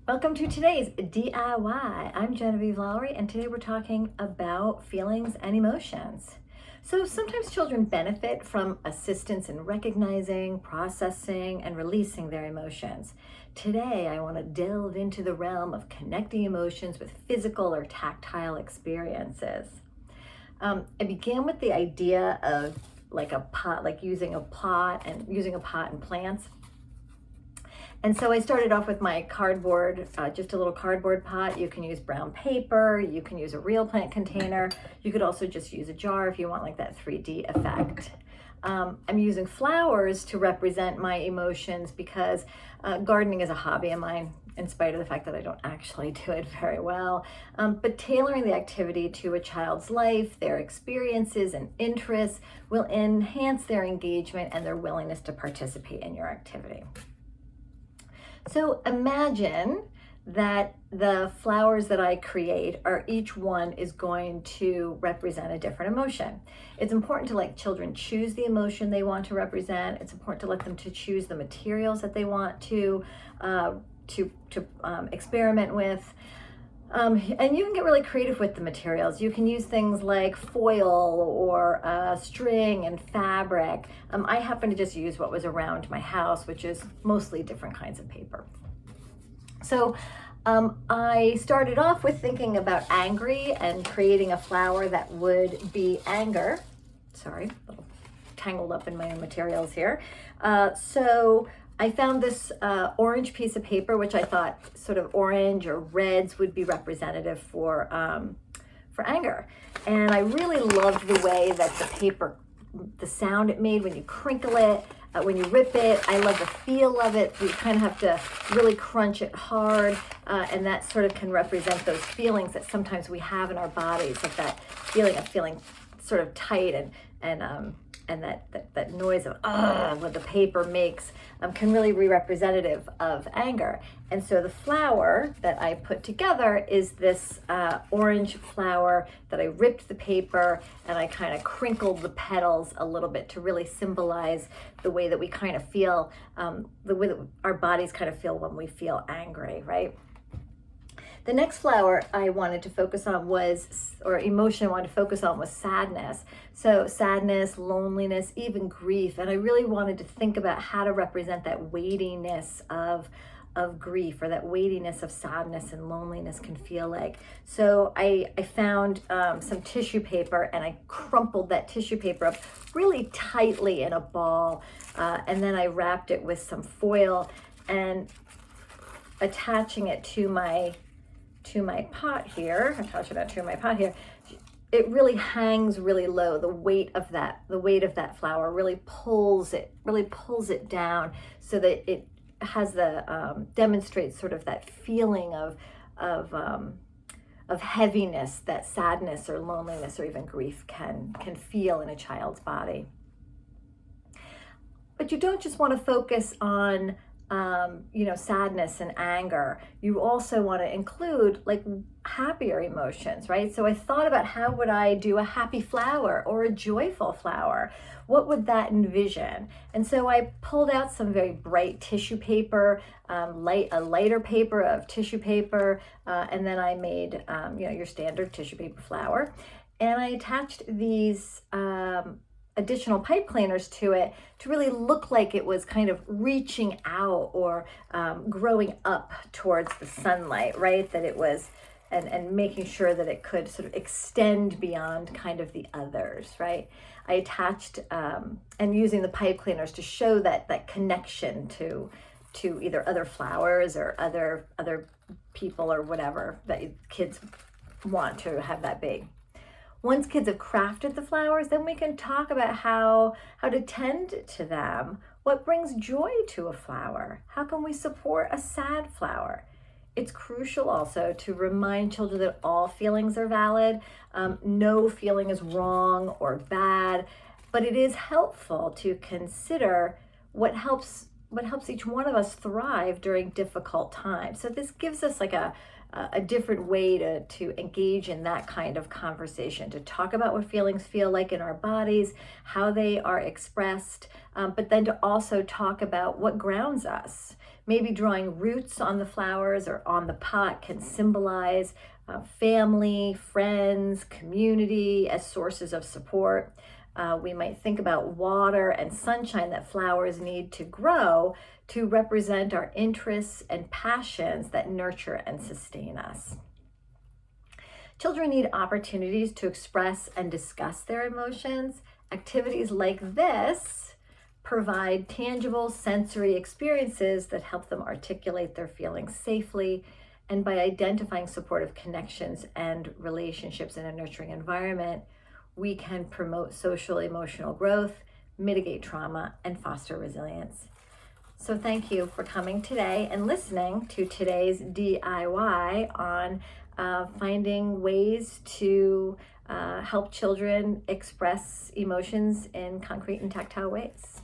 Welcome to today's DIY. I'm Genevieve Lowry, and today we're talking about feelings and emotions. So sometimes children benefit from assistance in recognizing, processing, and releasing their emotions. Today, I want to delve into the realm of connecting emotions with physical or tactile experiences. I began with the idea of like a pot, like using a pot in plants. And so I started off with my cardboard, just a little cardboard pot. You can use brown paper, you can use a real plant container. You could also just use a jar if you want like that 3D effect. I'm using flowers to represent my emotions because gardening is a hobby of mine, in spite of the fact that I don't actually do it very well. But tailoring the activity to a child's life, their experiences and interests will enhance their engagement and their willingness to participate in your activity. So imagine that the flowers that I create each one is going to represent a different emotion. It's important to let children choose the emotion they want to represent. It's important to let them to choose the materials that they want to experiment with. And you can get really creative with the materials. You can use things like foil or string and fabric. I happen to just use what was around my house, which is mostly different kinds of paper. So I started off with thinking about angry and creating a flower that would be anger. Sorry, a little tangled up in my own materials here. So I found this orange piece of paper, which I thought sort of orange or reds would be representative for anger. And I really loved the way that the paper, the sound it made when you crinkle it, when you rip it. I love the feel of it. You kind of have to really crunch it hard, and that sort of can represent those feelings that sometimes we have in our bodies, of that feeling of feeling sort of tight and that noise of what the paper makes can really be representative of anger. And so the flower that I put together is this orange flower that I ripped the paper and I kind of crinkled the petals a little bit to really symbolize the way that we kind of feel, the way that our bodies kind of feel when we feel angry, right? The next flower I wanted to focus on or emotion I wanted to focus on was sadness. So sadness, loneliness, even grief. And I really wanted to think about how to represent that weightiness of grief, or that weightiness of sadness and loneliness can feel like. So I found some tissue paper and I crumpled that tissue paper up really tightly in a ball. And then I wrapped it with some foil and attaching it to my pot here, it really hangs really low. The weight of that flower really pulls it down so that it has demonstrates sort of that feeling of heaviness that sadness or loneliness or even grief can feel in a child's body. But you don't just want to focus on sadness and anger. You also want to include like happier emotions, right? So I thought about, how would I do a happy flower or a joyful flower? What would that envision? And so I pulled out some very bright tissue paper, a lighter paper of tissue paper, and then I made, your standard tissue paper flower. And I attached these additional pipe cleaners to it to really look like it was kind of reaching out or growing up towards the sunlight, right? That it was, and making sure that it could sort of extend beyond kind of the others, right? I attached and using the pipe cleaners to show that connection to either other flowers or other people or whatever that kids want to have that big. Once kids have crafted the flowers, then we can talk about how to tend to them. What brings joy to a flower? How can we support a sad flower? It's crucial also to remind children that all feelings are valid. No feeling is wrong or bad, but it is helpful to consider what helps what helps each one of us thrive during difficult times. So this gives us like a different way to engage in that kind of conversation, to talk about what feelings feel like in our bodies, how they are expressed, but then to also talk about what grounds us. Maybe drawing roots on the flowers or on the pot can symbolize family, friends, community as sources of support. We might think about water and sunshine that flowers need to grow to represent our interests and passions that nurture and sustain us. Children need opportunities to express and discuss their emotions. Activities like this provide tangible sensory experiences that help them articulate their feelings safely, and by identifying supportive connections and relationships in a nurturing environment, we can promote social emotional growth, mitigate trauma, and foster resilience. So thank you for coming today and listening to today's DIY on finding ways to help children express emotions in concrete and tactile ways.